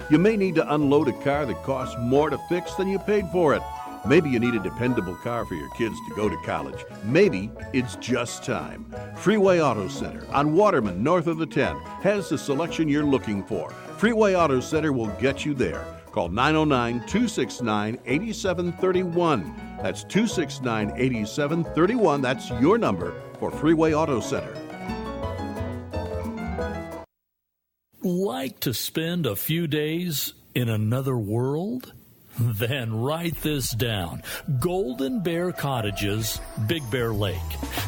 You may need to unload a car that costs more to fix than you paid for it. Maybe you need a dependable car for your kids to go to college. Maybe it's just time. Freeway Auto Center on Waterman, north of the 10, has the selection you're looking for. Freeway Auto Center will get you there. Call 909-269-8731. That's 269-8731. That's your number for Freeway Auto Center. Like to spend a few days in another world? Then write this down. Golden Bear Cottages, Big Bear Lake.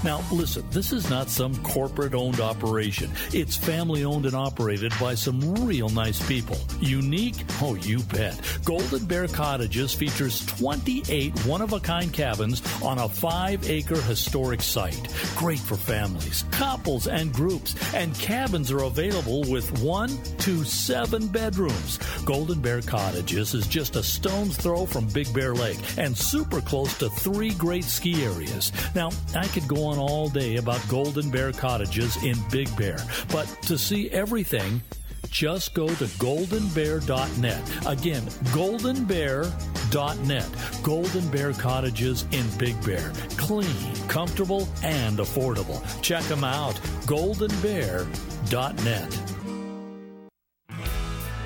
Now, listen, this is not some corporate-owned operation. It's family-owned and operated by some real nice people. Unique? Oh, you bet. Golden Bear Cottages features 28 one-of-a-kind cabins on a 5-acre historic site. Great for families, couples, and groups. And cabins are available with 1 to 7 bedrooms. Golden Bear Cottages is just a stone's throw from Big Bear Lake and super close to 3 great ski areas. Now, I could go on all day about Golden Bear Cottages in Big Bear, but to see everything, just go to goldenbear.net. Again, goldenbear.net. Golden Bear Cottages in Big Bear. Clean, comfortable, and affordable. Check them out. goldenbear.net.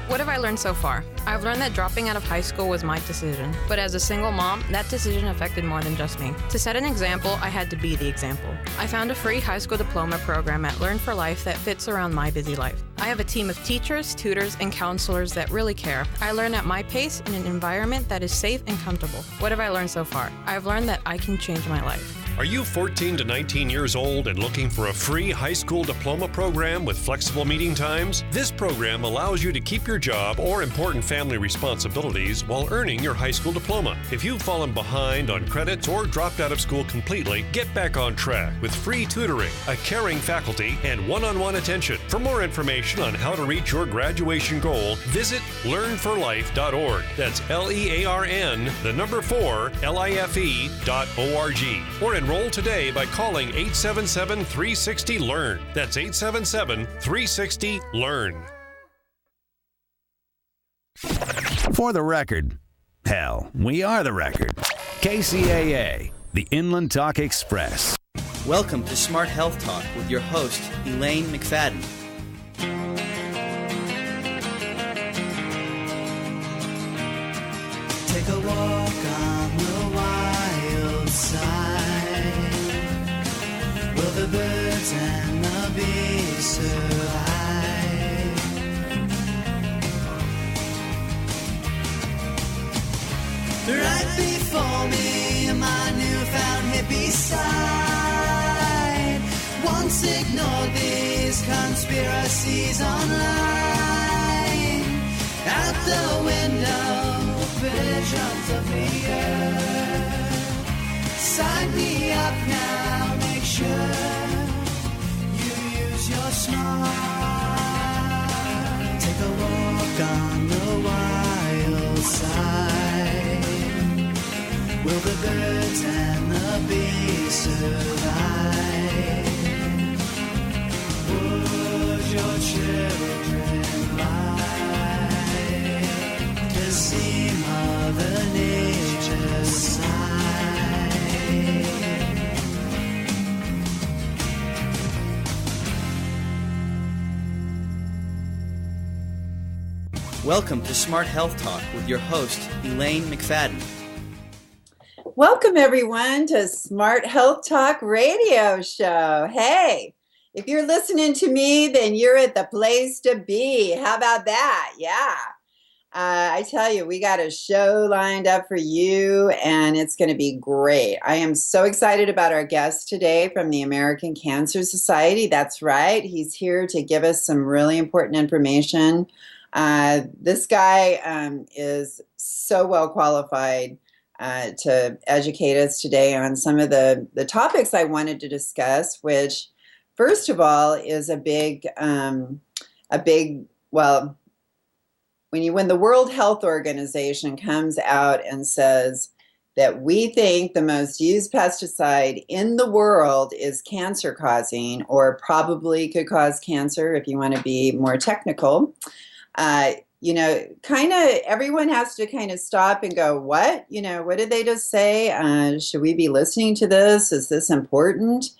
What have I learned so far? I've learned that dropping out of high school was my decision. But as a single mom, that decision affected more than just me. To set an example, I had to be the example. I found a free high school diploma program at Learn for Life that fits around my busy life. I have a team of teachers, tutors, and counselors that really care. I learn at my pace in an environment that is safe and comfortable. What have I learned so far? I've learned that I can change my life. Are you 14 to 19 years old and looking for a free high school diploma program with flexible meeting times? This program allows you to keep your job or important family responsibilities while earning your high school diploma. If you've fallen behind on credits or dropped out of school completely, get back on track with free tutoring, a caring faculty, and one-on-one attention. For more information on how to reach your graduation goal, visit learnforlife.org. That's LEARN, the number 4, LIFE.org. Or enroll today by calling 877-360-LEARN. That's 877-360-LEARN. For the record, hell, we are the record. KCAA, the Inland Talk Express. Welcome to Smart Health Talk with your host, Elaine McFadden. Take a walk on the wild side. Will the birds and the bees survive? Right before me, my newfound hippie side. Once ignored these conspiracies online. Out the window, visions of the earth. Sign me up now, make sure you use your smart. Take a walk on the wild side. Will the birds and the bees survive? Would your children lie to see Mother Nature sigh? Welcome to Smart Health Talk with your host, Elaine McFadden. Welcome, everyone, to Smart Health Talk radio show. Hey, if you're listening to me, then you're at the place to be. How about that? Yeah. I tell you, we got a show lined up for you, and it's going to be great. I am so excited about our guest today from the American Cancer Society. That's right. He's here to give us some really important information. This guy is so well qualified to educate us today on some of the topics I wanted to discuss, which, first of all, is a big, well, when the World Health Organization comes out and says that we think the most used pesticide in the world is cancer causing, or probably could cause cancer if you want to be more technical, kind of everyone has to kind of stop and go, what? What did they just say? Should we be listening to this? Is this important?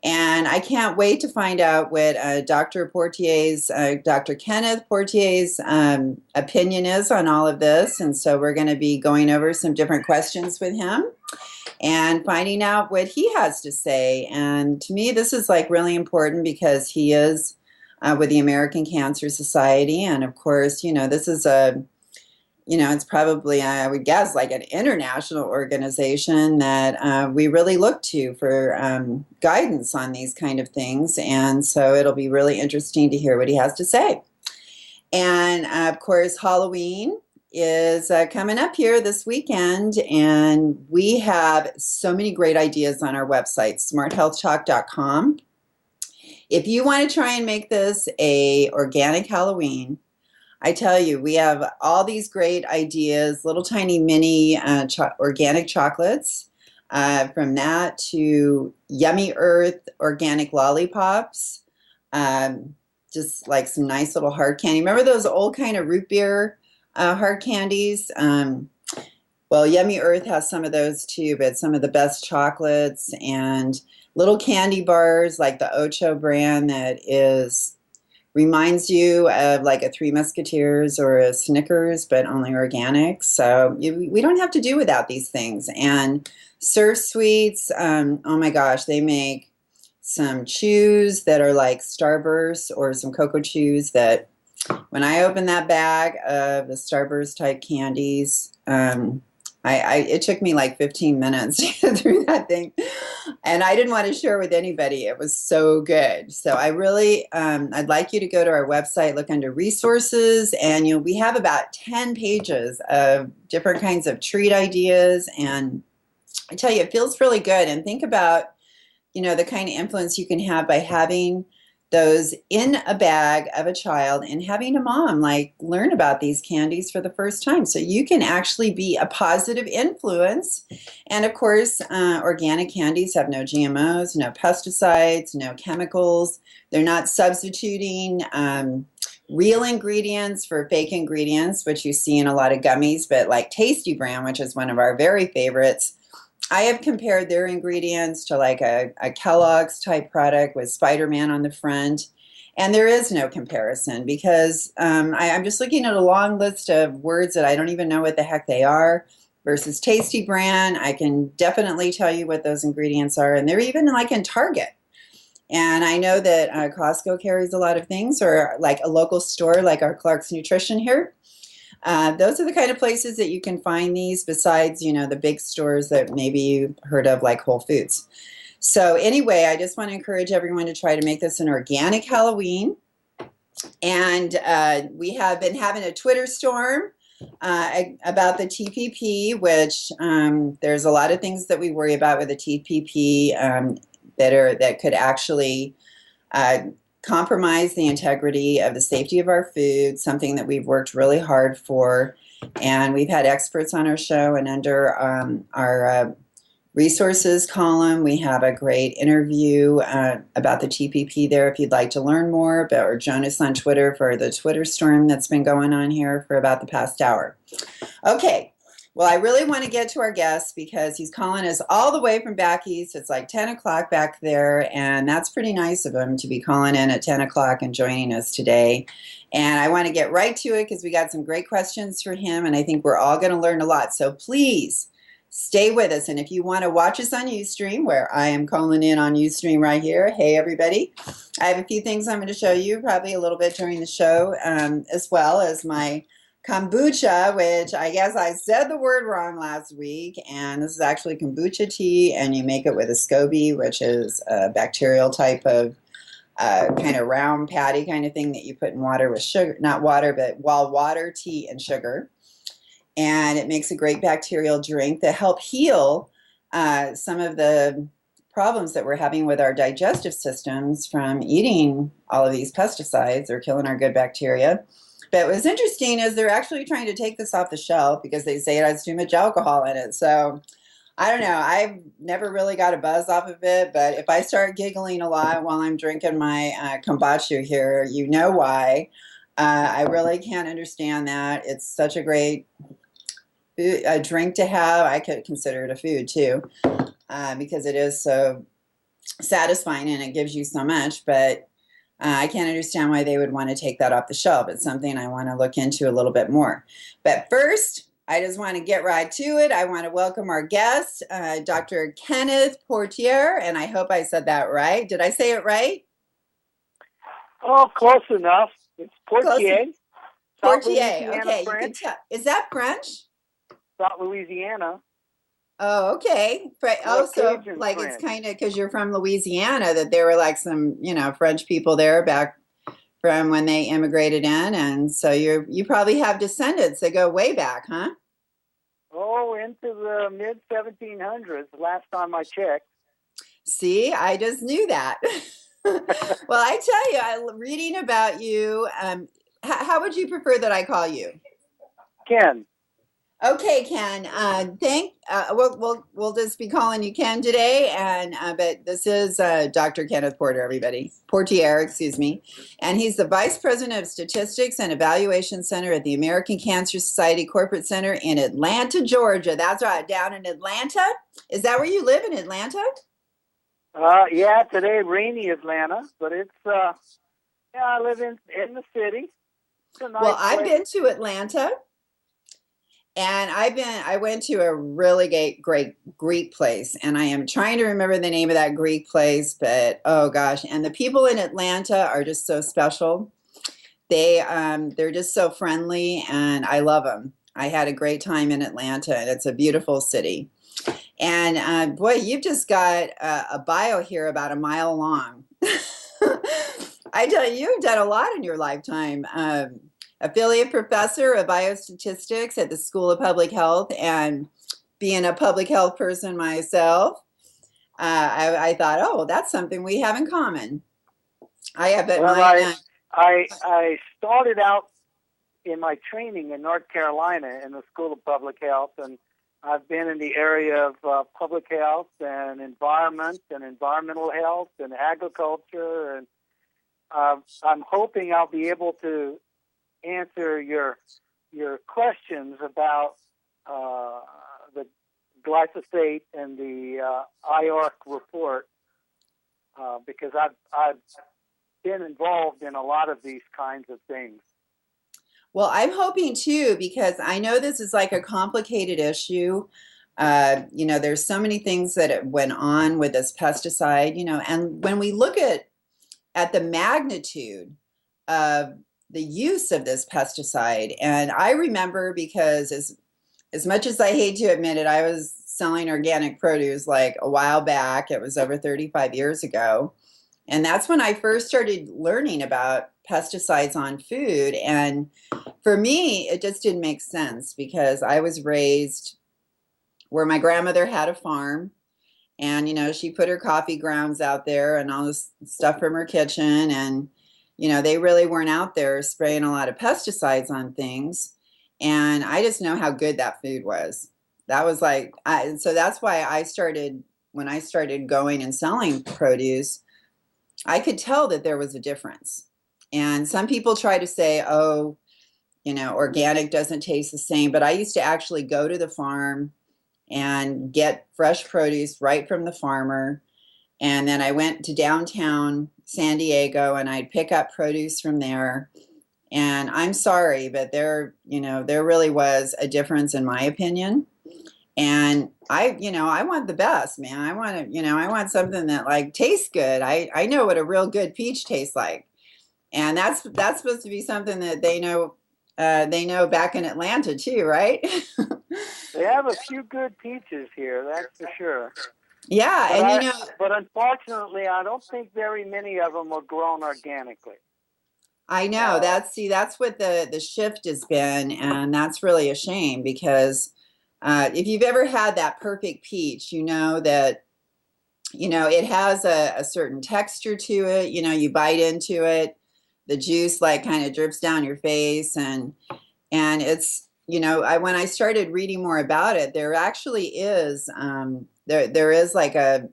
And I can't wait to find out what Dr. Kenneth Portier's opinion is on all of this. And so we're going to be going over some different questions with him and finding out what he has to say. And to me, this is like really important because he is with the American Cancer Society. And of course, this is it's probably, I would guess, like an international organization that we really look to for guidance on these kind of things. And so it'll be really interesting to hear what he has to say. And of course, Halloween is coming up here this weekend, and we have so many great ideas on our website, smarthealthtalk.com. If you want to try and make this a organic Halloween, I tell you, we have all these great ideas, little tiny mini organic chocolates, from that to Yummy Earth organic lollipops, just like some nice little hard candy. Remember those old kind of root beer hard candies? Well, Yummy Earth has some of those too, but some of the best chocolates and little candy bars like the Ocho brand that reminds you of like a Three Musketeers or a Snickers, but only organic. So we don't have to do without these things. And Surf Sweets, oh my gosh, they make some chews that are like Starburst or some cocoa chews that when I open that bag of the Starburst type candies, it took me like 15 minutes to get through that thing, and I didn't want to share with anybody. It was so good. So I really, I'd like you to go to our website, look under resources, and we have about 10 pages of different kinds of treat ideas. And I tell you, it feels really good. And think about, the kind of influence you can have by having those in a bag of a child and having a mom learn about these candies for the first time. So you can actually be a positive influence. And of course, organic candies have no GMOs, no pesticides, no chemicals. They're not substituting real ingredients for fake ingredients, which you see in a lot of gummies, but like Tasty Brand, which is one of our very favorites, I have compared their ingredients to like a Kellogg's type product with Spider-Man on the front. And there is no comparison because I'm just looking at a long list of words that I don't even know what the heck they are versus Tasty Brand. I can definitely tell you what those ingredients are. And they're even like in Target. And I know that Costco carries a lot of things, or like a local store like our Clark's Nutrition here. Those are the kind of places that you can find these besides, the big stores that maybe you've heard of like Whole Foods. So anyway, I just want to encourage everyone to try to make this an organic Halloween. And we have been having a Twitter storm about the TPP, which there's a lot of things that we worry about with the TPP that could actually compromise the integrity of the safety of our food, something that we've worked really hard for. And we've had experts on our show, and under our resources column, we have a great interview about the TPP there if you'd like to learn more, or join us on Twitter for the Twitter storm that's been going on here for about the past hour. Okay. Well, I really want to get to our guest because he's calling us all the way from back east. It's like 10 o'clock back there, and that's pretty nice of him to be calling in at 10 o'clock and joining us today. And I want to get right to it because we got some great questions for him, and I think we're all going to learn a lot. So please stay with us. And if you want to watch us on Ustream, where I am calling in on Ustream right here, hey, everybody, I have a few things I'm going to show you, probably a little bit during the show, as well as my kombucha, which I guess I said the word wrong last week, and this is actually kombucha tea, and you make it with a SCOBY, which is a bacterial type of kind of round patty kind of thing that you put in water with sugar, not water, but water, tea, and sugar. And it makes a great bacterial drink that help heal some of the problems that we're having with our digestive systems from eating all of these pesticides. They're killing our good bacteria. But what's interesting is they're actually trying to take this off the shelf because they say it has too much alcohol in it. So I don't know. I've never really got a buzz off of it. But if I start giggling a lot while I'm drinking my kombucha here, you know why. I really can't understand that. It's such a great a drink to have. I could consider it a food too, because it is so satisfying and it gives you so much. But I can't understand why they would want to take that off the shelf. It's something I want to look into a little bit more. But first, I just want to get right to it. I want to welcome our guest, Dr. Kenneth Portier, and I hope I said that right. Did I say it right? Oh, close enough. It's Portier. Portier. Okay, you can tell. Is that French? South Louisiana. Oh, okay. So like French. It's kind of because you're from Louisiana that there were like some, French people there back from when they immigrated in, and so you probably have descendants that go way back, huh? Oh, into the mid 1700s. Last time I checked. See, I just knew that. Well, I tell you, I'm reading about you. How would you prefer that I call you? Ken. Okay, Ken. We'll just be calling you Ken today, and but this is Dr. Kenneth Portier, excuse me, and he's the Vice President of Statistics and Evaluation Center at the American Cancer Society Corporate Center in Atlanta, Georgia. That's right, down in Atlanta. Is that where you live, in Atlanta? Yeah, today rainy Atlanta, but it's I live in the city. It's a nice place. I've been to Atlanta. And I went to a really great Greek place, and I am trying to remember the name of that Greek place, but oh gosh, and the people in Atlanta are just so special. They're just so friendly, and I love them. I had a great time in Atlanta, and it's a beautiful city. And boy, you've just got a bio here about a mile long. I tell you, you've done a lot in your lifetime. Affiliate professor of biostatistics at the School of Public Health, and being a public health person myself, I thought, oh, that's something we have in common. I started out in my training in North Carolina in the School of Public Health, and I've been in the area of public health and environment and environmental health and agriculture, and I'm hoping I'll be able to answer your questions about the glyphosate and the IARC report, because I've been involved in a lot of these kinds of things. Well, I'm hoping too, because I know this is like a complicated issue. There's so many things that went on with this pesticide, and when we look at the magnitude of the use of this pesticide. And I remember, because as much as I hate to admit it, I was selling organic produce like a while back. It was over 35 years ago. And that's when I first started learning about pesticides on food. And for me, it just didn't make sense, because I was raised where my grandmother had a farm. And, she put her coffee grounds out there and all this stuff from her kitchen. And they really weren't out there spraying a lot of pesticides on things. And I just know how good that food was. That was like, so that's why when I started going and selling produce, I could tell that there was a difference. And some people try to say, oh, organic doesn't taste the same. But I used to actually go to the farm and get fresh produce right from the farmer. And then I went to downtown San Diego, and I'd pick up produce from there. And I'm sorry, but there really was a difference in my opinion. And I want the best, man. I want something that like tastes good. I know what a real good peach tastes like. And that's supposed to be something that they know back in Atlanta too, right? They have a few good peaches here, that's for sure. Yeah, but unfortunately, I don't think very many of them are grown organically. I know. That's what the shift has been, and that's really a shame, because if you've ever had that perfect peach, that it has a certain texture to it. You bite into it, the juice like kind of drips down your face, and it's when I started reading more about it, there actually is there is like a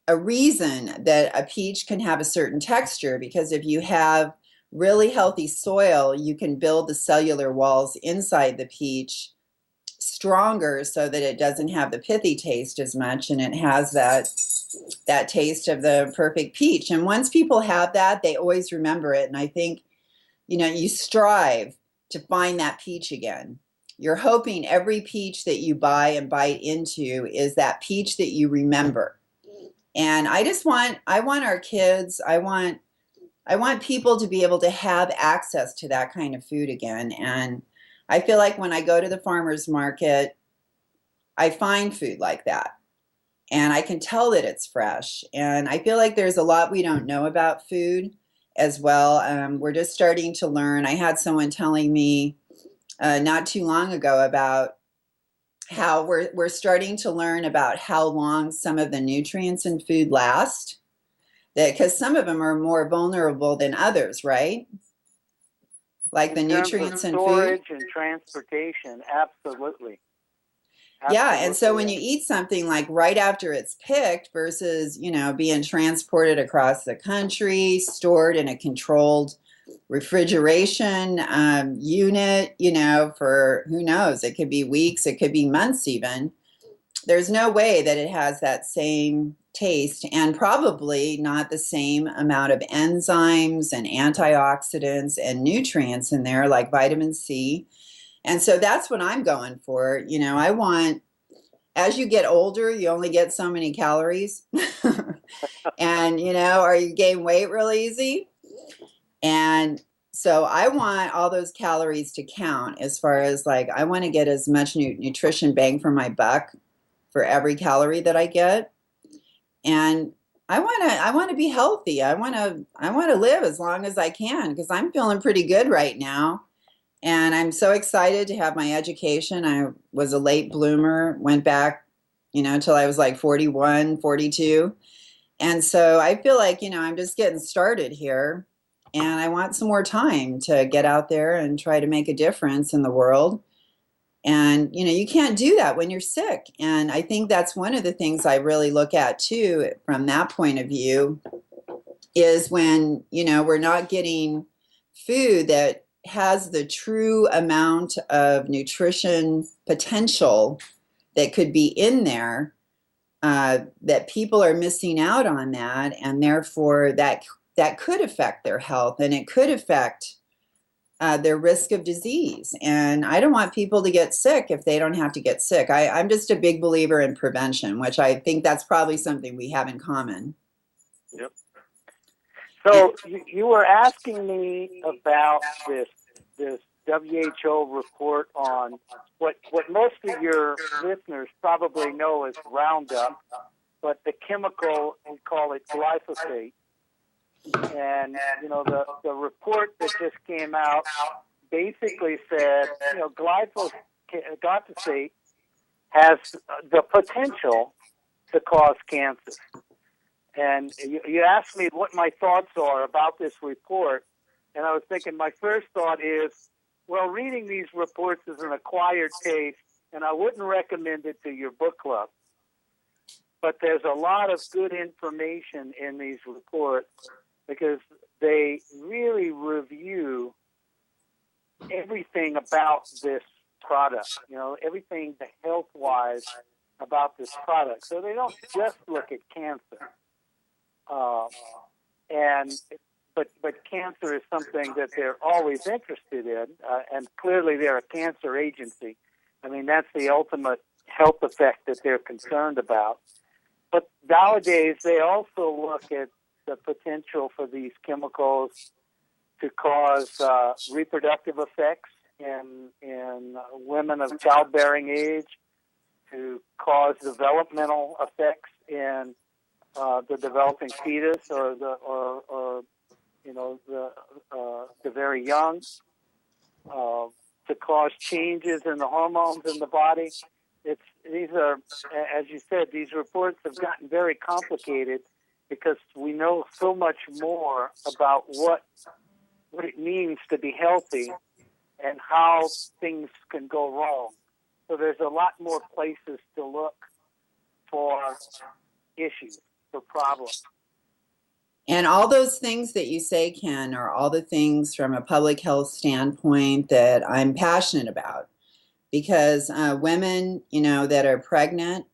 reason that a peach can have a certain texture, because if you have really healthy soil, you can build the cellular walls inside the peach stronger so that it doesn't have the pithy taste as much, and it has that taste of the perfect peach. And once people have that, they always remember it. And I think, you strive to find that peach again. You're hoping every peach that you buy and bite into is that peach that you remember. And I want our kids, I want people to be able to have access to that kind of food again. And I feel like when I go to the farmer's market, I find food like that. And I can tell that it's fresh. And I feel like there's a lot we don't know about food as well. We're just starting to learn. I had someone telling me not too long ago about how we're starting to learn about how long some of the nutrients in food last. Because some of them are more vulnerable than others, right? Like the nutrients in food. Storage and transportation, absolutely. Yeah, and so when you eat something like right after it's picked versus, being transported across the country, stored in a controlled refrigeration unit, for who knows, it could be weeks, it could be months even. There's no way that it has that same taste, and probably not the same amount of enzymes and antioxidants and nutrients in there like vitamin C. And so that's what I'm going for. I want, as you get older, you only get so many calories. And, or you gain weight real easy. And so I want all those calories to count, as far as like, I want to get as much nutrition bang for my buck for every calorie that I get. And I want to be healthy. I want to live as long as I can, because I'm feeling pretty good right now. And I'm so excited to have my education. I was a late bloomer, went back, until I was like 41, 42. And so I feel like, I'm just getting started here, and I want some more time to get out there and try to make a difference in the world. And, you can't do that when you're sick. And I think that's one of the things I really look at too, from that point of view, is when, we're not getting food that has the true amount of nutrition potential that could be in there, that people are missing out on that. And therefore that could affect their health, and it could affect their risk of disease. And I don't want people to get sick if they don't have to get sick. I'm just a big believer in prevention, which I think that's probably something we have in common. Yep. So you were asking me about this WHO report on what most of your listeners probably know as Roundup, but the chemical, we call it glyphosate. And, the report that just came out basically said, glyphosate has the potential to cause cancer. And you asked me what my thoughts are about this report, and I was thinking my first thought is, well, reading these reports is an acquired taste, and I wouldn't recommend it to your book club. But there's a lot of good information in these reports, because they really review everything about this product, everything health-wise about this product. So they don't just look at cancer. But cancer is something that they're always interested in, and clearly they're a cancer agency. I mean, that's the ultimate health effect that they're concerned about. But nowadays, they also look at the potential for these chemicals to cause reproductive effects in women of childbearing age, to cause developmental effects in the developing fetus or the very young, to cause changes in the hormones in the body. These are, as you said, these reports have gotten very complicated because we know so much more about what it means to be healthy and how things can go wrong. So there's a lot more places to look for issues, for problems. And all those things that you say, Ken, are all the things from a public health standpoint that I'm passionate about. Because women, that are pregnant,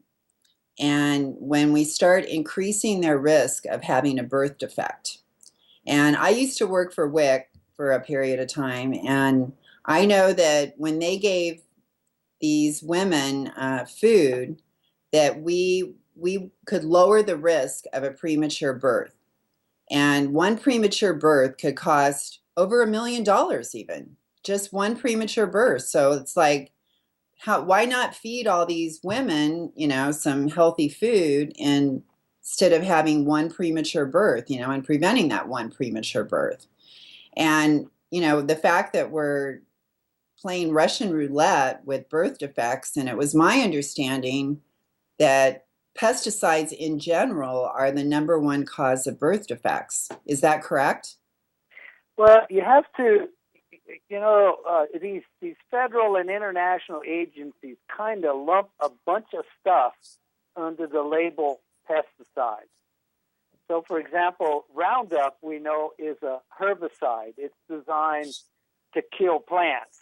and when we start increasing their risk of having a birth defect. And I used to work for WIC for a period of time, and I know that when they gave these women food, that we could lower the risk of a premature birth. And one premature birth could cost over $1 million even, just one premature birth. So it's like, why not feed all these women, some healthy food instead of having one premature birth, and preventing that one premature birth. And, the fact that we're playing Russian roulette with birth defects, and it was my understanding that pesticides in general are the number one cause of birth defects. Is that correct? Well, you have to, these federal and international agencies kind of lump a bunch of stuff under the label pesticides. So, for example, Roundup, we know, is a herbicide. It's designed to kill plants,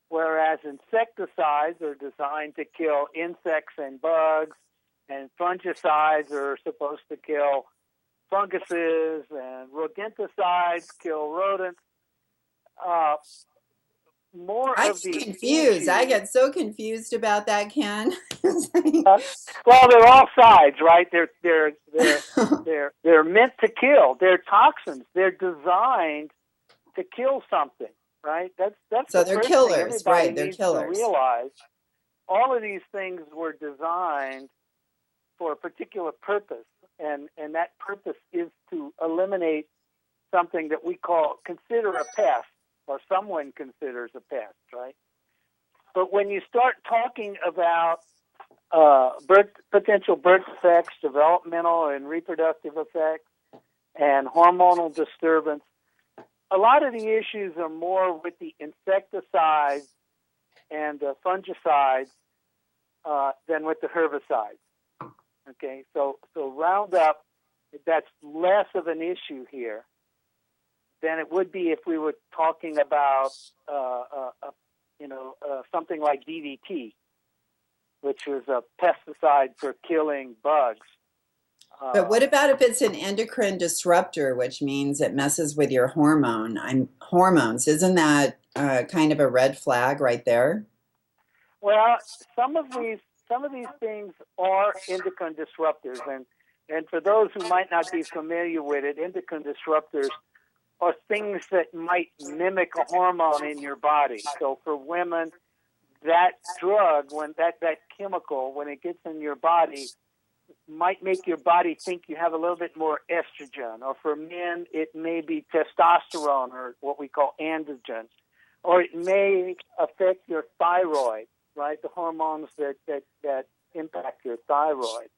whereas insecticides are designed to kill insects and bugs, and fungicides are supposed to kill funguses, and rodenticides kill rodents. I'm confused. I get so confused about that, Ken. Well, they're all sides, right? They're meant to kill. They're toxins. They're designed to kill something, right? That's so the they're first killers, thing right? They're needs killers. To realize all of these things were designed for a particular purpose, and that purpose is to eliminate something that we consider a pest, or someone considers a pest, right? But when you start talking about potential birth effects, developmental and reproductive effects, and hormonal disturbance, a lot of the issues are more with the insecticides and the fungicides than with the herbicides. Okay, so Roundup, that's less of an issue here than it would be if we were talking about, something like DDT, which is a pesticide for killing bugs. But what about if it's an endocrine disruptor, which means it messes with your hormones? Isn't that kind of a red flag right there? Well, some of these things are endocrine disruptors, and for those who might not be familiar with it, endocrine disruptors are things that might mimic a hormone in your body. So for women, that drug, when that chemical, when it gets in your body, might make your body think you have a little bit more estrogen. Or for men, it may be testosterone, or what we call androgen. Or it may affect your thyroid, right? The hormones that impact your thyroid.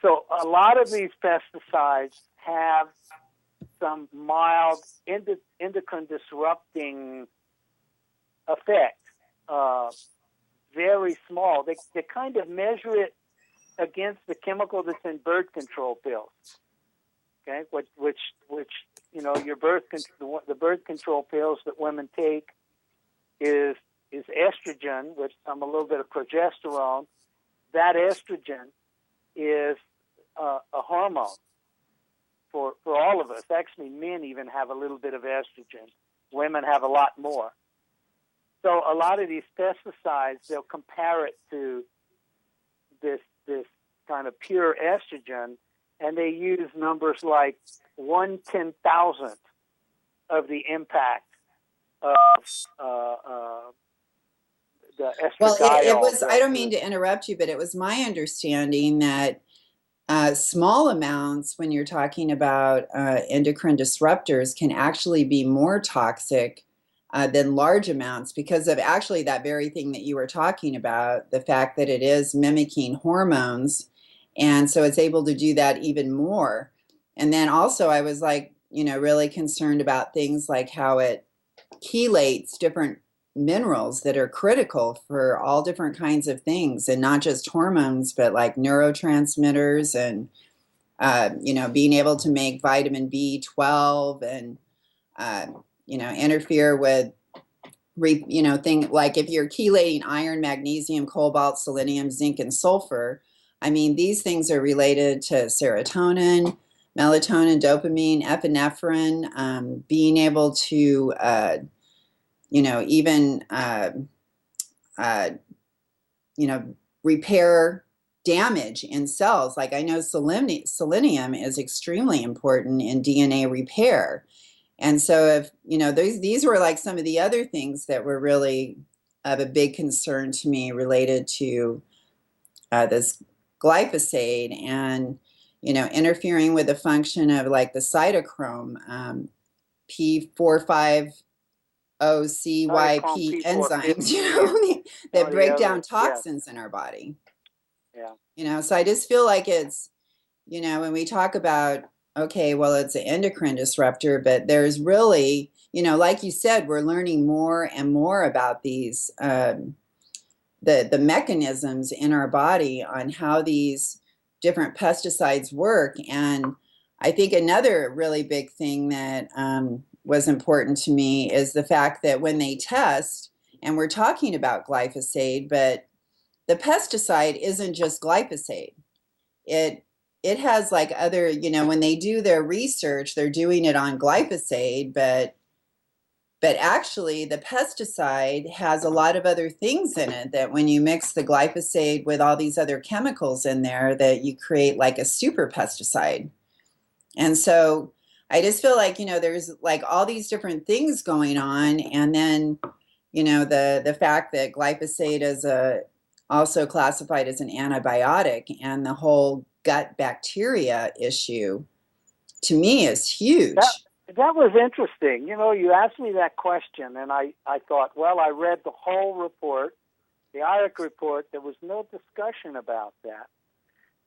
So a lot of these pesticides have some mild endocrine disrupting effect, very small. They kind of measure it against the chemical that's in birth control pills. Okay, which your the birth control pills that women take is estrogen, with a little bit of progesterone. That estrogen is a hormone for all of us. Actually, men even have a little bit of estrogen. Women have a lot more. So a lot of these pesticides, they'll compare it to this kind of pure estrogen, and they use numbers like 1/10,000th of the impact of the estradiol. Well, it was. I don't mean to interrupt you, but it was my understanding that small amounts, when you're talking about endocrine disruptors, can actually be more toxic than large amounts, because of actually that very thing that you were talking about, the fact that it is mimicking hormones. And so it's able to do that even more. And then also I was really concerned about things like how it chelates different minerals that are critical for all different kinds of things, and not just hormones, but like neurotransmitters and being able to make vitamin B12 and, interfere with, thing like if you're chelating iron, magnesium, cobalt, selenium, zinc, and sulfur. I mean, these things are related to serotonin, melatonin, dopamine, epinephrine, being able to, even, repair damage in cells. Like I know selenium is extremely important in DNA repair. And so if, these were like some of the other things that were really of a big concern to me related to this glyphosate and, interfering with the function of like the cytochrome, P450CYP enzymes, that break down toxins in our body. Yeah. So I just feel like it's, when we talk about, okay, well, it's an endocrine disruptor, but there's really, like you said, we're learning more and more about these, the mechanisms in our body on how these different pesticides work. And I think another really big thing that was important to me is the fact that when they test, and we're talking about glyphosate, but the pesticide isn't just glyphosate. It has like other, when they do their research, they're doing it on glyphosate, but actually the pesticide has a lot of other things in it that when you mix the glyphosate with all these other chemicals in there, that you create like a super pesticide. And so I just feel like, there's like all these different things going on. And then, the fact that glyphosate is also classified as an antibiotic, and the whole gut bacteria issue to me is huge. That was interesting. You asked me that question, and I thought, well, I read the whole report, the IARC report. There was no discussion about that.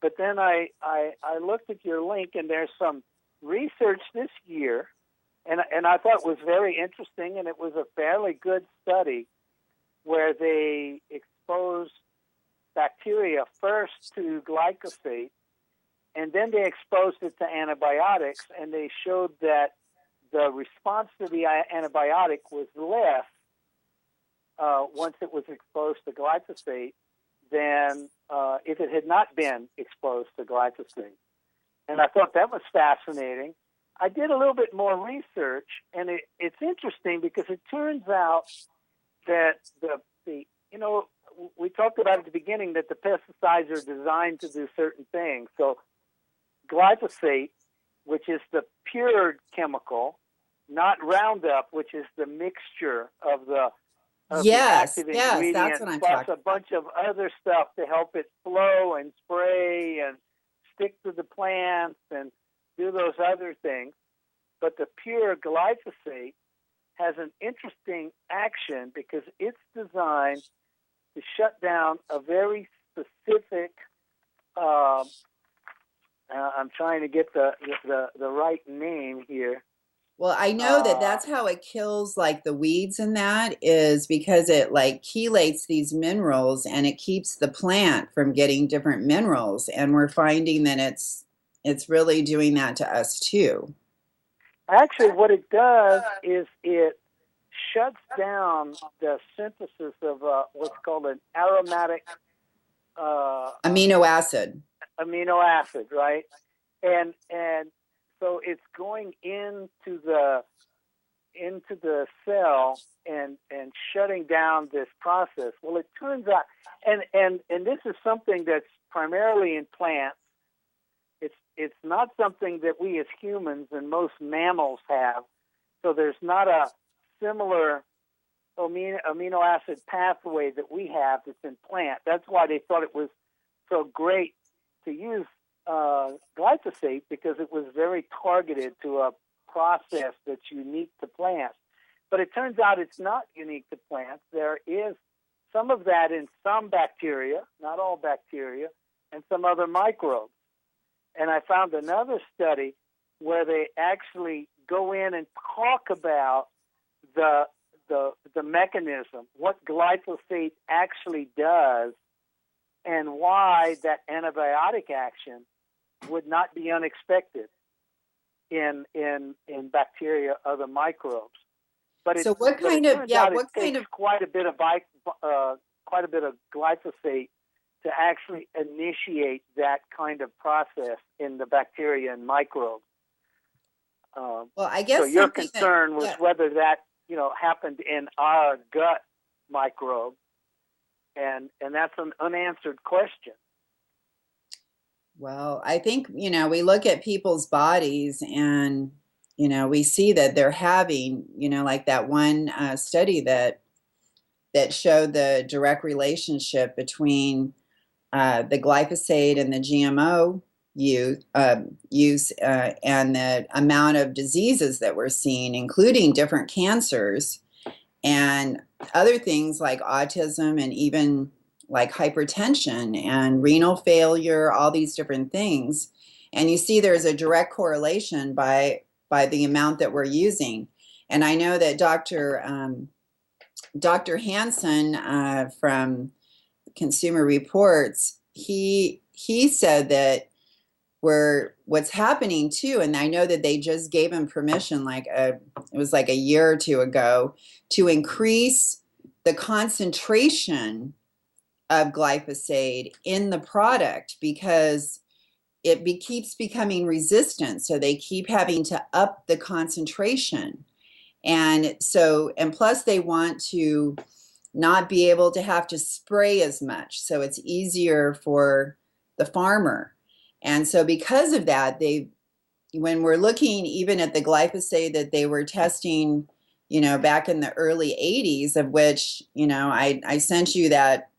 But then I looked at your link, and there's some research this year, and I thought it was very interesting, and it was a fairly good study where they exposed bacteria first to glyphosate, and then they exposed it to antibiotics, and they showed that the response to the antibiotic was less once it was exposed to glyphosate than if it had not been exposed to glyphosate. And I thought that was fascinating. I did a little bit more research, and it's interesting because it turns out that we talked about at the beginning that the pesticides are designed to do certain things. So glyphosate, which is the pure chemical, not Roundup, which is the mixture of the active ingredient, that's what I'm plus talking a bunch of other stuff to help it flow and spray and stick to the plants and do those other things. But the pure glyphosate has an interesting action because it's designed to shut down a very specific I'm trying to get the right name here. Well, I know that's how it kills like the weeds, and that is because it like chelates these minerals and it keeps the plant from getting different minerals. And we're finding that it's really doing that to us too. Actually, what it does is it shuts down the synthesis of what's called an aromatic amino acid. Amino acid, right? And so it's going into the cell and shutting down this process. Well, it turns out, and this is something that's primarily in plants. It's not something that we as humans and most mammals have. So there's not a similar amino acid pathway that we have that's in plant. That's why they thought it was so great to use glyphosate, because it was very targeted to a process that's unique to plants. But it turns out it's not unique to plants. There is some of that in some bacteria, not all bacteria, and some other microbes. And I found another study where they actually go in and talk about the mechanism, what glyphosate actually does, and why that antibiotic action would not be unexpected in bacteria, other microbes. But so what kind of quite a bit of glyphosate to actually initiate that kind of process in the bacteria and microbes. Well, I guess so. Your concern was whether that happened in our gut microbe, and that's an unanswered question. Well, I think, we look at people's bodies and, we see that they're having, like that one study that showed the direct relationship between the glyphosate and the GMO use and the amount of diseases that we're seeing, including different cancers and other things like autism and even like hypertension and renal failure, all these different things. And you see there's a direct correlation by the amount that we're using. And I know that Dr. Hansen from Consumer Reports, he said that what's happening too, and I know that they just gave him permission it was like a year or two ago, to increase the concentration of glyphosate in the product because it keeps becoming resistant. So they keep having to up the concentration. And plus they want to not be able to have to spray as much. So it's easier for the farmer. And so because of that, when we're looking even at the glyphosate that they were testing, back in the early 80s, of which, I sent you that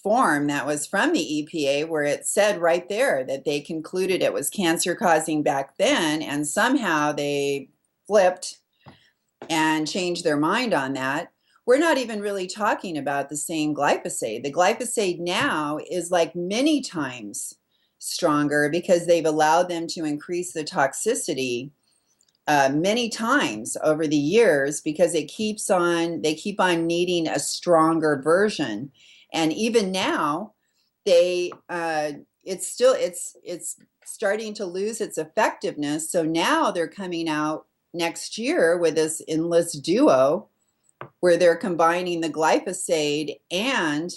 form that was from the EPA where it said right there that they concluded it was cancer causing back then, and somehow they flipped and changed their mind on that. We're not even really talking about the same glyphosate. The glyphosate now is like many times stronger because they've allowed them to increase the toxicity many times over the years because they keep on needing a stronger version. And even now, it's starting to lose its effectiveness. So now they're coming out next year with this Endless Duo, where they're combining the glyphosate and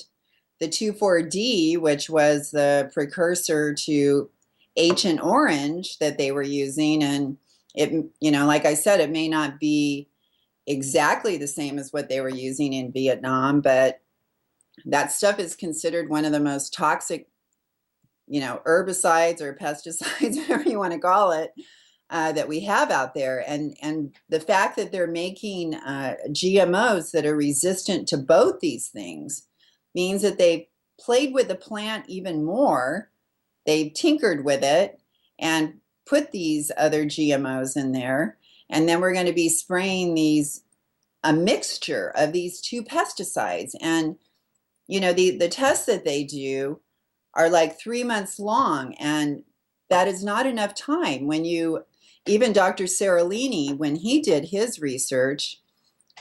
the 2,4-D, which was the precursor to Agent Orange that they were using. And it, like I said, it may not be exactly the same as what they were using in Vietnam, but that stuff is considered one of the most toxic, herbicides or pesticides, whatever you want to call it, that we have out there. And the fact that they're making GMOs that are resistant to both these things means that they've played with the plant even more. They've tinkered with it and put these other GMOs in there. And then we're going to be spraying a mixture of these two pesticides. And, the tests that they do are like 3 months long. And that is not enough time. Even Dr. Seralini, when he did his research,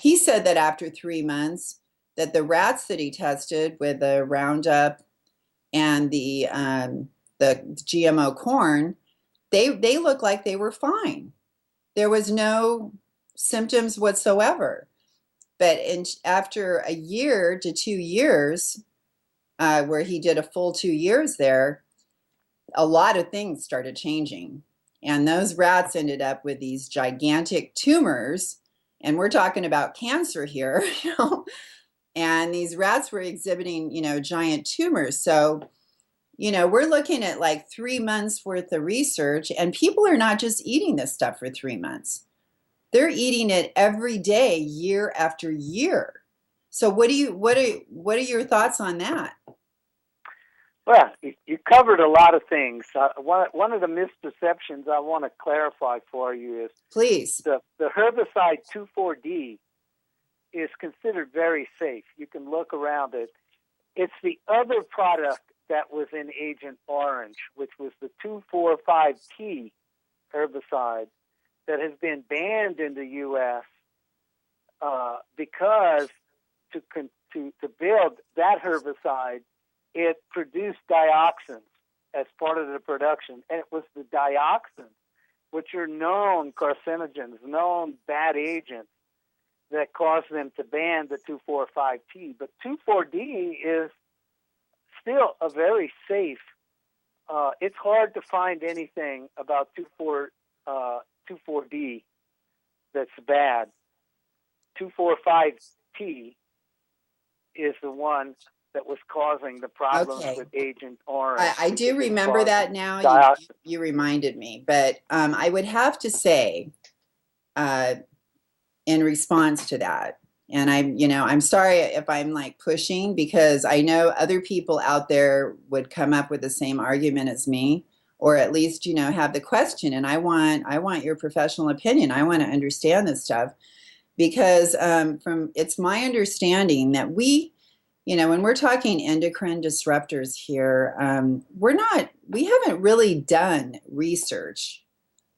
he said that after 3 months, that the rats that he tested with the Roundup and the GMO corn, they looked like they were fine. There was no symptoms whatsoever. But after a year to 2 years, where he did a full 2 years there, a lot of things started changing. And those rats ended up with these gigantic tumors. And we're talking about cancer here, And these rats were exhibiting, giant tumors. So, we're looking at like 3 months worth of research, and people are not just eating this stuff for 3 months. They're eating it every day, year after year. So what are your thoughts on that? Well, you covered a lot of things. One of the misperceptions I want to clarify for you is, please, the herbicide 2,4-D is considered very safe. You can look around it. It's the other product that was in Agent Orange, which was the 2,4,5-T herbicide that has been banned in the U.S. Because to build that herbicide, it produced dioxins, as part of the production, and it was the dioxins, which are known carcinogens, known bad agents that caused them to ban the 2,4,5-T. But 2,4-D is still a very safe. It's hard to find anything about 2,4-D that's bad. 2,4,5-T is the one that was causing the problems with Agent Orange. I do remember that now. You reminded me. But I would have to say, in response to that, and I'm sorry if I'm like pushing, because I know other people out there would come up with the same argument as me, or at least, have the question. And I want your professional opinion. I want to understand this stuff, because it's my understanding that when we're talking endocrine disruptors here, we haven't really done research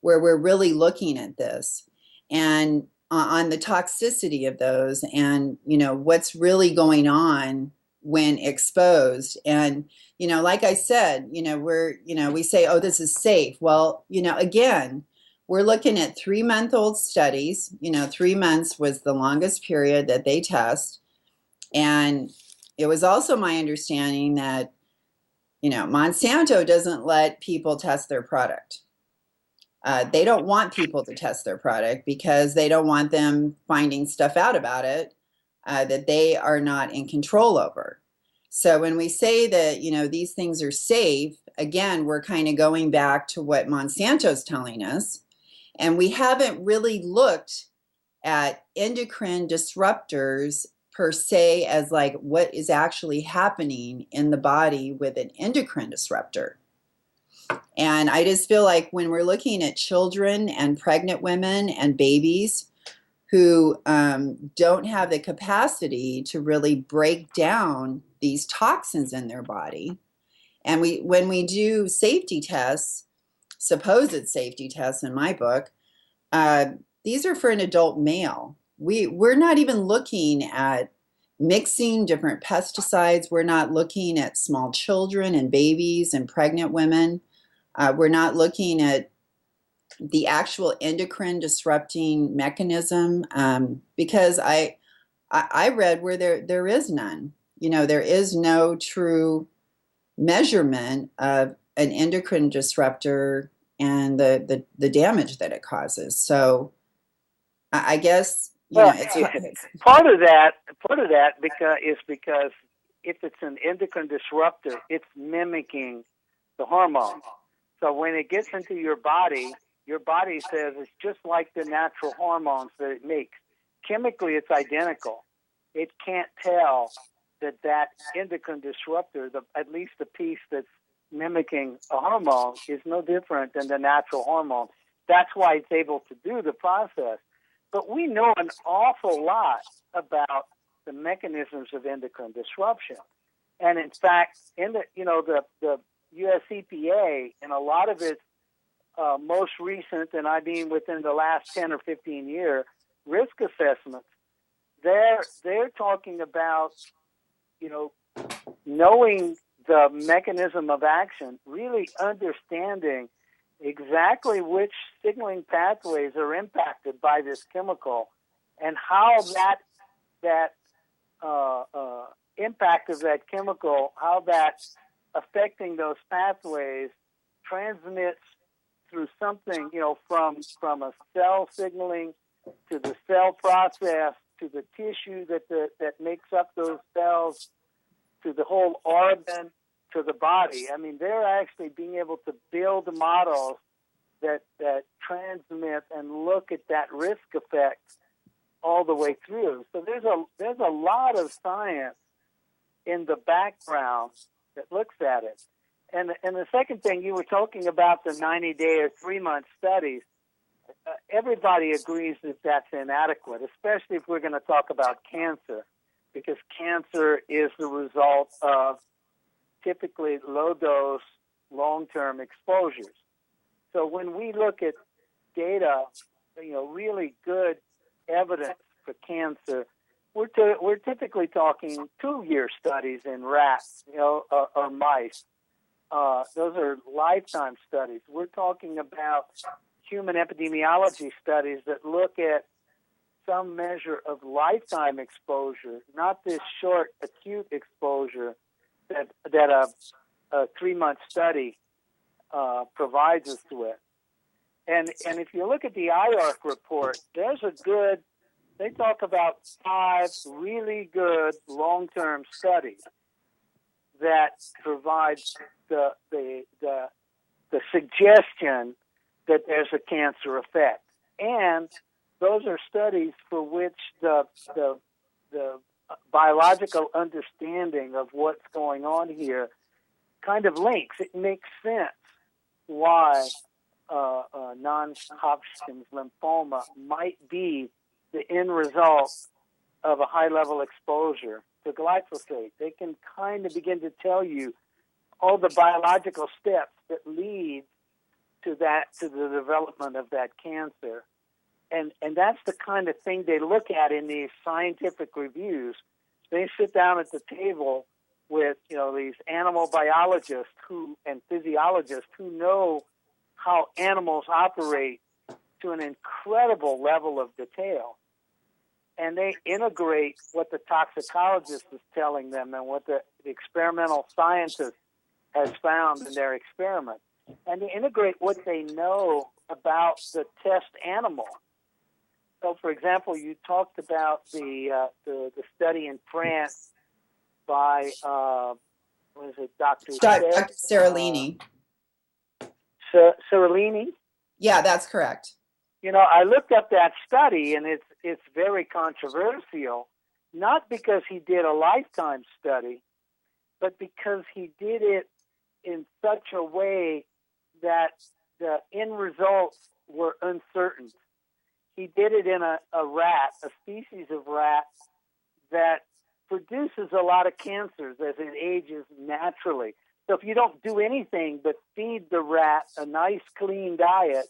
where we're really looking at this and on the toxicity of those, and what's really going on when exposed. And like I said, we say, oh, this is safe. Well, again, we're looking at 3-month-old studies. 3 months was the longest period that they test. And it was also my understanding that, Monsanto doesn't let people test their product. They don't want people to test their product because they don't want them finding stuff out about it that they are not in control over. So when we say that, these things are safe, again, we're kind of going back to what Monsanto's telling us. And we haven't really looked at endocrine disruptors per se as like what is actually happening in the body with an endocrine disruptor. And I just feel like when we're looking at children and pregnant women and babies who don't have the capacity to really break down these toxins in their body, and when we do safety tests, supposed safety tests in my book, these are for an adult male. We're not even looking at mixing different pesticides. We're not looking at small children and babies and pregnant women. We're not looking at the actual endocrine disrupting mechanism, because I read where there is none. There is no true measurement of an endocrine disruptor and the damage that it causes. So I guess it's part of that because if it's an endocrine disruptor, it's mimicking the hormone. So when it gets into your body says it's just like the natural hormones that it makes. Chemically, it's identical. It can't tell that endocrine disruptor, at least the piece that's mimicking a hormone, is no different than the natural hormone. That's why it's able to do the process. But we know an awful lot about the mechanisms of endocrine disruption. And in fact, the U.S. EPA, in a lot of its most recent, and I mean within the last 10 or 15 year risk assessments, they're talking about, knowing the mechanism of action, really understanding exactly which signaling pathways are impacted by this chemical, and how that impact of that chemical, how that affecting those pathways transmits through something, from a cell signaling to the cell process to the tissue that makes up those cells to the whole organ to the body. I mean, they're actually being able to build models that transmit and look at that risk effect all the way through. So there's a lot of science in the background that looks at it. And the second thing, you were talking about the 90-day or 3-month studies. Everybody agrees that that's inadequate, especially if we're going to talk about cancer, because cancer is the result of typically low-dose, long-term exposures. So when we look at data, really good evidence for cancer, we're typically talking 2-year studies in rats, or mice. those are lifetime studies. We're talking about human epidemiology studies that look at some measure of lifetime exposure, not this short acute exposure that a 3-month study provides us with. And if you look at the IARC report, they talk about 5 really good long-term studies that provide the suggestion that there's a cancer effect. And those are studies for which the biological understanding of what's going on here kind of links. It makes sense why non-Hodgkin's lymphoma might be the end result of a high-level exposure to glyphosate. They can kind of begin to tell you all the biological steps that lead to the development of that cancer. And that's the kind of thing they look at in these scientific reviews. They sit down at the table with, these animal biologists and physiologists who know how animals operate to an incredible level of detail. And they integrate what the toxicologist is telling them and what the experimental scientist has found in their experiment. And they integrate what they know about the test animal. So, for example, you talked about the study in France by, Dr. Seralini. Seralini? Yeah, that's correct. I looked up that study, and it's very controversial, not because he did a lifetime study, but because he did it in such a way that the end results were uncertain. He did it in a rat, a species of rat that produces a lot of cancers as it ages naturally. So if you don't do anything but feed the rat a nice, clean diet,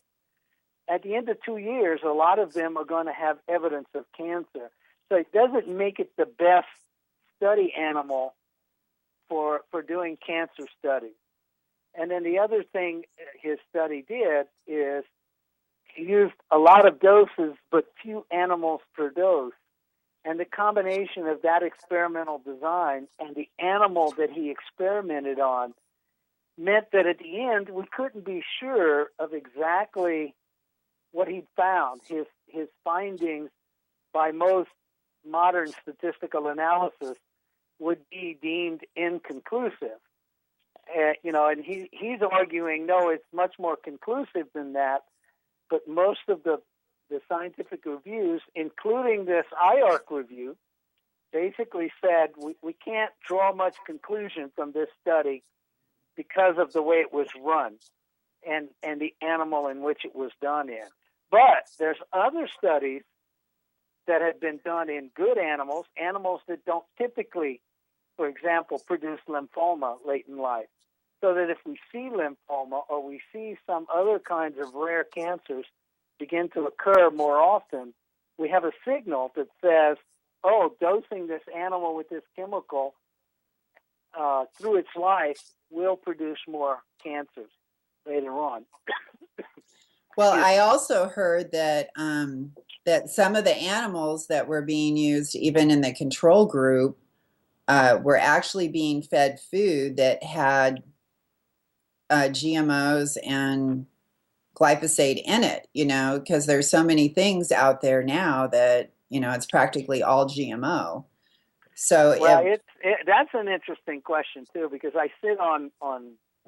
at the end of 2 years, a lot of them are going to have evidence of cancer. So it doesn't make it the best study animal for doing cancer studies. And then the other thing his study did is he used a lot of doses but few animals per dose. And the combination of that experimental design and the animal that he experimented on meant that at the end we couldn't be sure of exactly what he'd found. His findings by most modern statistical analysis would be deemed inconclusive. And he's arguing, no, it's much more conclusive than that. But most of the scientific reviews, including this IARC review, basically said we can't draw much conclusion from this study because of the way it was run and the animal in which it was done in. But there's other studies that have been done in good animals that don't typically, for example, produce lymphoma late in life. So that if we see lymphoma or we see some other kinds of rare cancers begin to occur more often, we have a signal that says, dosing this animal with this chemical through its life will produce more cancers later on. Well, I also heard that that some of the animals that were being used, even in the control group, were actually being fed food that had GMOs and glyphosate in it, because there's so many things out there now that, it's practically all GMO. So that's an interesting question too, because I sit on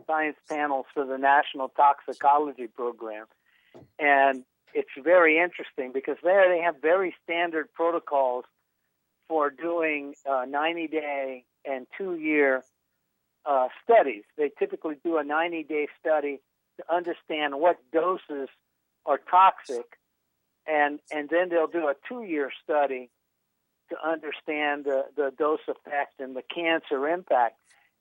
science panels for the National Toxicology Program, and it's very interesting because there they have very standard protocols for doing 90-day and 2-year studies. They typically do a 90-day study to understand what doses are toxic, and then they'll do a 2-year study to understand the dose effect and the cancer impact.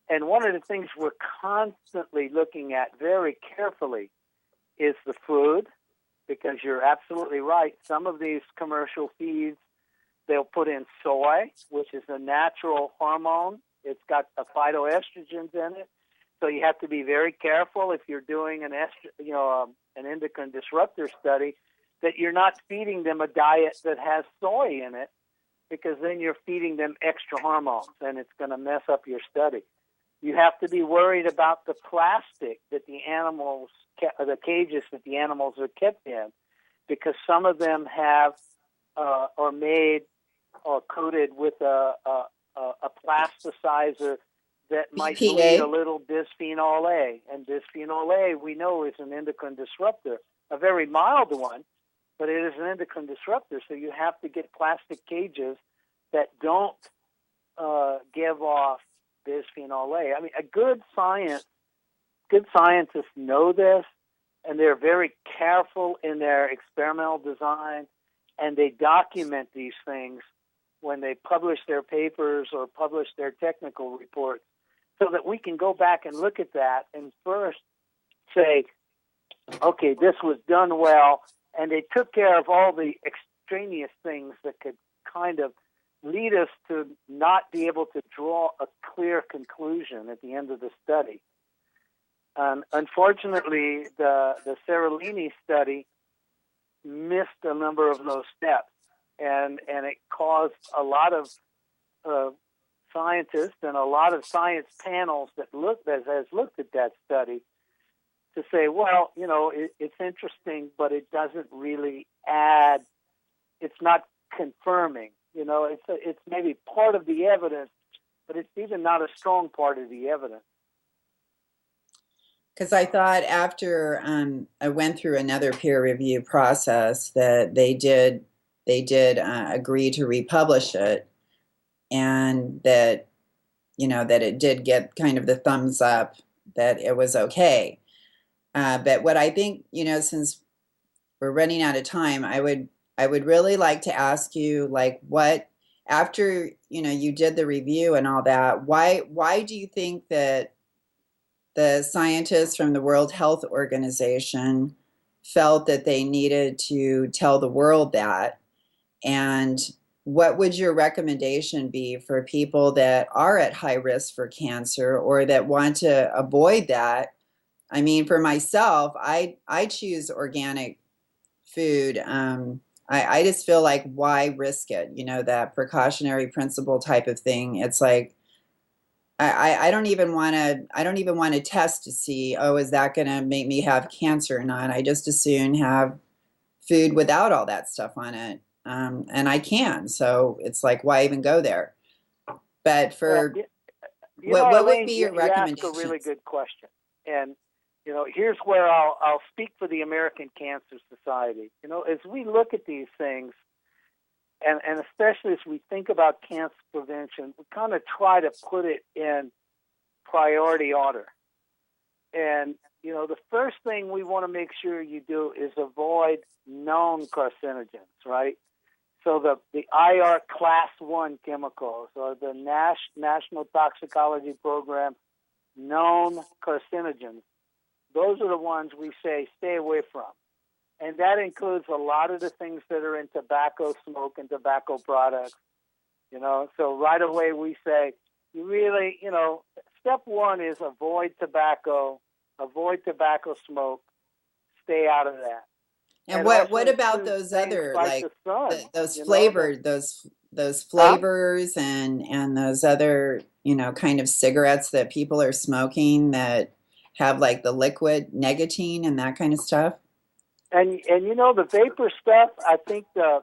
And one of the things we're constantly looking at very carefully is the food, because you're absolutely right. Some of these commercial feeds, they'll put in soy, which is a natural hormone. It's got phytoestrogens in it. So you have to be very careful if you're doing an endocrine disruptor study that you're not feeding them a diet that has soy in it, because then you're feeding them extra hormones and it's going to mess up your study. You have to be worried about the plastic that the cages that the animals are kept in, because some of them have are made or coated with a plasticizer that might bleed a little bisphenol A. And bisphenol A, we know, is an endocrine disruptor, a very mild one, but it is an endocrine disruptor. So you have to get plastic cages that don't give off bisphenol A. I mean, good scientists know this, and they're very careful in their experimental design, and they document these things when they publish their papers or publish their technical reports, so that we can go back and look at that and first say, okay, this was done well, and they took care of all the extraneous things that could kind of lead us to not be able to draw a clear conclusion at the end of the study. Unfortunately, the Seralini study missed a number of those steps, and it caused a lot of scientists and a lot of science panels that has looked at that study to say, well, it's interesting, but it doesn't really add. It's not confirming. It's maybe part of the evidence, but it's even not a strong part of the evidence. Because I thought after I went through another peer review process that they did agree to republish it, and that that it did get kind of the thumbs up that it was okay. But what I think, since we're running out of time, I would really like to ask you, like, what, after you did the review and all that, why do you think that the scientists from the World Health Organization felt that they needed to tell the world that? And what would your recommendation be for people that are at high risk for cancer or that want to avoid that? I mean, for myself, I choose organic food. I just feel like, why risk it? That precautionary principle type of thing. It's like, I don't even want to test to see, is that going to make me have cancer or not? I just as soon have food without all that stuff on it. And I can. So it's like, why even go there? But for what would be your recommendation? You ask a really good question. And here's where I'll speak for the American Cancer Society. As we look at these things, and especially as we think about cancer prevention, we kind of try to put it in priority order. And, the first thing we want to make sure you do is avoid known carcinogens, right? So the IR Class 1 chemicals, or the National Toxicology Program known carcinogens, those are the ones we say stay away from. And that includes a lot of the things that are in tobacco smoke and tobacco products. So right away we say, you really, step one is avoid tobacco smoke, stay out of that. And what about those other, like those flavored, those flavors and those other, kind of cigarettes that people are smoking that have like the liquid nicotine and that kind of stuff? And the vapor stuff, I think the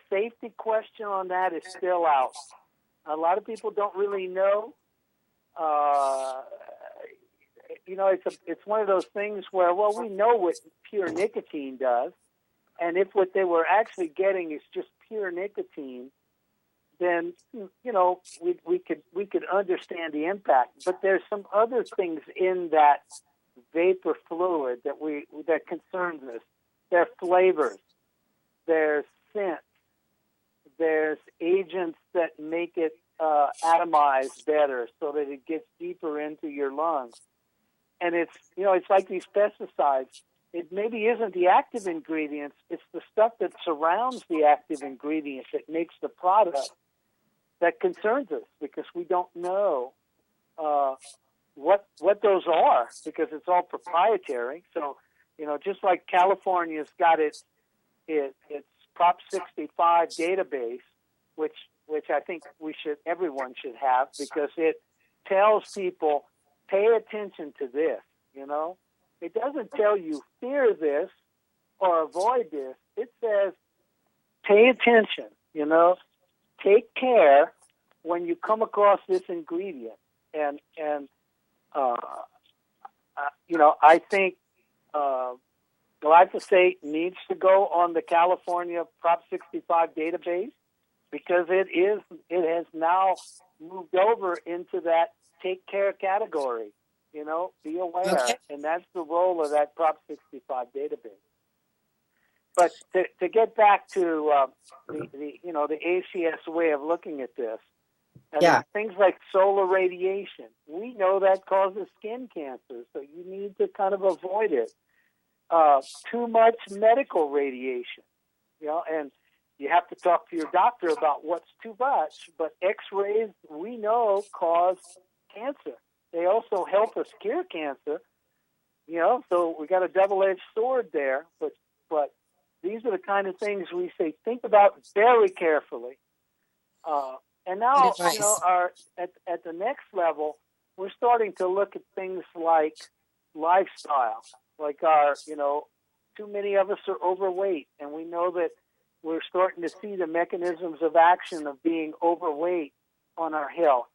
safety question on that is still out. A lot of people don't really know. It's one of those things where, well, we know what pure nicotine does, and if what they were actually getting is just pure nicotine, then we could understand the impact. But there's some other things in that vapor fluid that concerns us. There are flavors, there's scents, there's agents that make it atomize better so that it gets deeper into your lungs. And it's like these pesticides. It maybe isn't the active ingredients, it's the stuff that surrounds the active ingredients that makes the product that concerns us, because we don't know what those are, because it's all proprietary. So, just like California's got its Prop 65 database, which I think everyone should have, because it tells people, pay attention to this. It doesn't tell you fear this or avoid this. It says pay attention. Take care when you come across this ingredient, and I think glyphosate needs to go on the California Prop 65 database, because it has now moved over into that take care category. Be aware, Okay. and that's the role of that Prop 65 database. But to get back to the ACS way of looking at this, things like solar radiation, we know that causes skin cancer, so you need to kind of avoid it. Too much medical radiation, and you have to talk to your doctor about what's too much. But X-rays, we know, cause cancer. They also help us cure cancer, so we got a double-edged sword there. But these are the kind of things we say, think about very carefully. And now, at the next level, we're starting to look at things like lifestyle. Like too many of us are overweight, and we know that we're starting to see the mechanisms of action of being overweight on our health.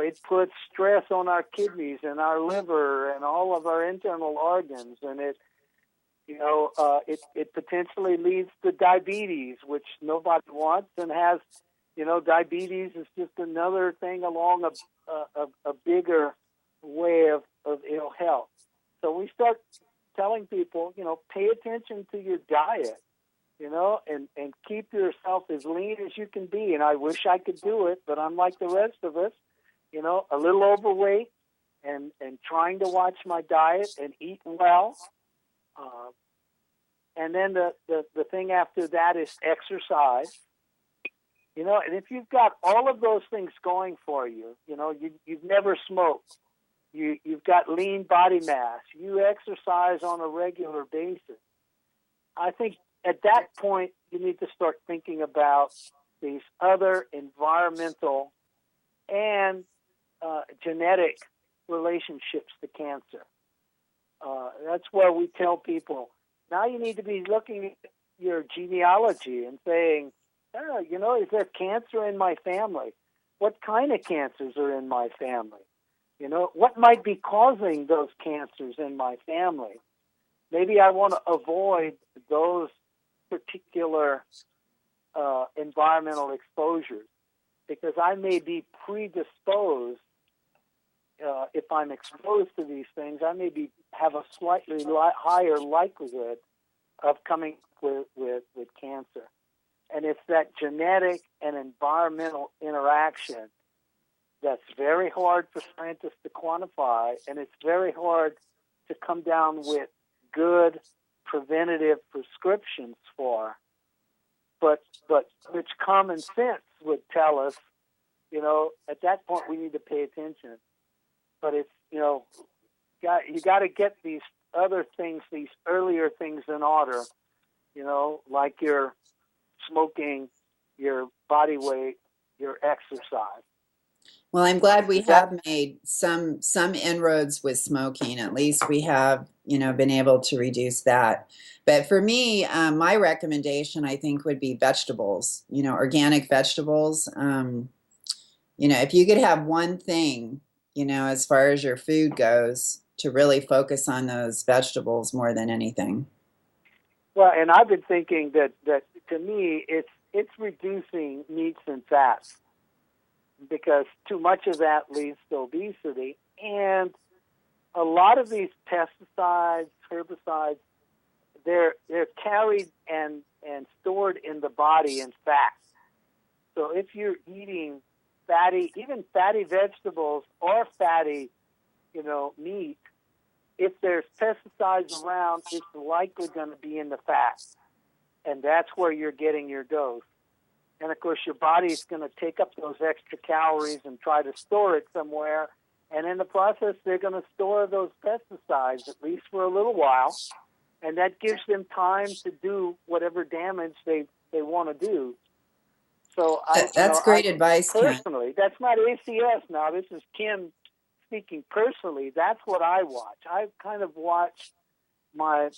It puts stress on our kidneys and our liver and all of our internal organs, and it potentially leads to diabetes, which nobody wants, and has, diabetes is just another thing along a bigger way of ill health. So we start telling people, pay attention to your diet, and keep yourself as lean as you can be. And I wish I could do it, but I'm like the rest of us, a little overweight, and trying to watch my diet and eat well. And then the thing after that is exercise. And if you've got all of those things going for you, you've never smoked, you've got lean body mass, you exercise on a regular basis, I think at that point you need to start thinking about these other environmental and genetic relationships to cancer. That's where we tell people, now you need to be looking at your genealogy and saying, is there cancer in my family? What kind of cancers are in my family? What might be causing those cancers in my family? Maybe I want to avoid those particular environmental exposures, because I may be predisposed. If I'm exposed to these things, I may have a slightly higher likelihood of coming with cancer. And it's that genetic and environmental interaction that's very hard for scientists to quantify, and it's very hard to come down with good preventative prescriptions for. But which common sense would tell us, at that point we need to pay attention. But it's, you got to get these other things, these earlier things in order, like your smoking, your body weight, your exercise. Well, I'm glad we have made some inroads with smoking. At least we have, been able to reduce that. But for me, my recommendation, I think, would be vegetables, organic vegetables. If you could have one thing, as far as your food goes, to really focus on those vegetables more than anything. Well, and I've been thinking that to me, it's reducing meats and fats, because too much of that leads to obesity. And a lot of these pesticides, herbicides, they're carried and stored in the body in fat. So if you're eating even fatty vegetables or fatty, meat, if there's pesticides around, it's likely going to be in the fat. And that's where you're getting your dose. And of course, your body is going to take up those extra calories and try to store it somewhere, And in the process, they're going to store those pesticides, at least for a little while, and that gives them time to do whatever damage they want to do. So that's great advice, personally. Ken. That's not ACS now. This is Kim speaking personally. That's what I watch. I kind of watch my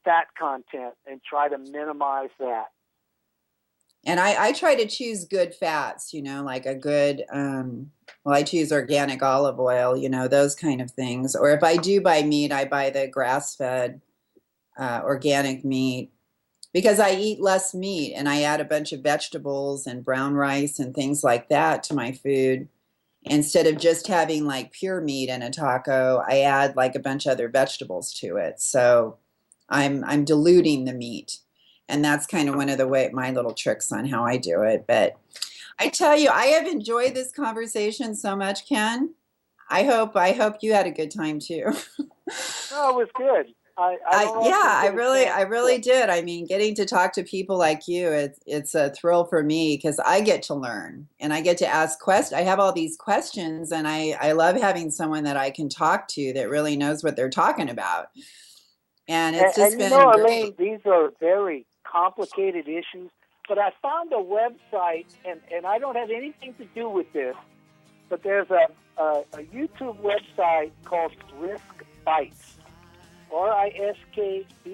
fat content and try to minimize that. And I try to choose good fats, like a good, I choose organic olive oil, those kind of things. Or if I do buy meat, I buy the grass-fed organic meat, because I eat less meat and I add a bunch of vegetables and brown rice and things like that to my food. Instead of just having like pure meat in a taco, I add like a bunch of other vegetables to it. So I'm diluting the meat. And that's kind of one of my little tricks on how I do it. But I tell you, I have enjoyed this conversation so much, Ken. I hope you had a good time too. No, it was good. I really did. I mean, getting to talk to people like you, it's a thrill for me because I get to learn and I get to ask questions. I have all these questions, and I love having someone that I can talk to that really knows what they're talking about. And it's just been great. Elaine, these are very complicated issues, but I found a website, and I don't have anything to do with this, but there's a YouTube website called Risk Bites, RISKBITES.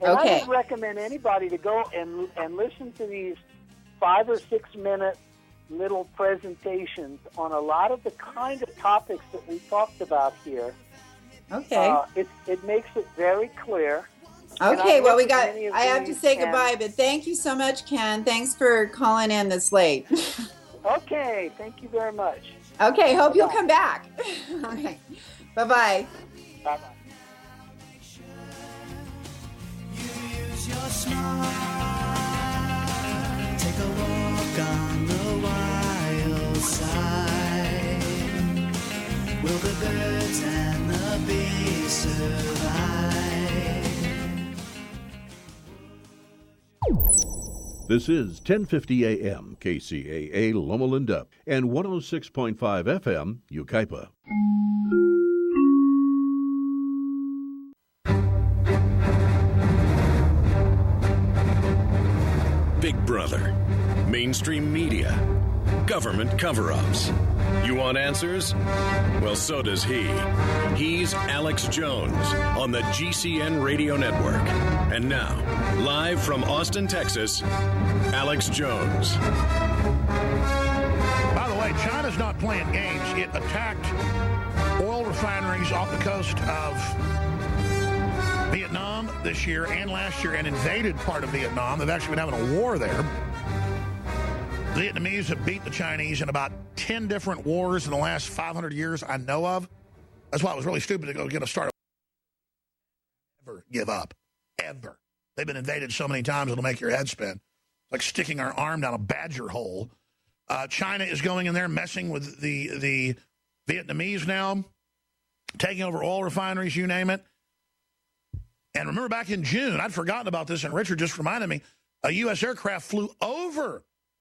And I would recommend anybody to go and listen to these 5 or 6 minute little presentations on a lot of the kind of topics that we talked about here. Okay. It makes it very clear. Okay, well, I have to say goodbye, but thank you so much, Ken. Thanks for calling in this late. Okay, thank you very much. Okay, hope you'll come back. All right. Bye-bye. Bye-bye. Take a walk on the wild side. Will the birds and the bees survive? This is 1050 AM KCAA Loma Linda and 106.5 FM Yucaipa. Big Brother, mainstream media, government cover-ups. You want answers? Well, so does he. He's Alex Jones on the GCN Radio Network. And now, live from Austin, Texas, Alex Jones. By the way, China's not playing games. It attacked oil refineries off the coast of Vietnam this year and last year and invaded part of Vietnam. They've actually been having a war there. The Vietnamese have beat the Chinese in about 10 different wars in the last 500 years I know of. That's why it was really stupid to go get a start. Never give up. Ever. They've been invaded so many times it'll make your head spin. It's like sticking our arm down a badger hole. China is going in there messing with the Vietnamese now, taking over oil refineries, you name it. And remember back in June, I'd forgotten about this, and Richard just reminded me, a U.S. aircraft flew over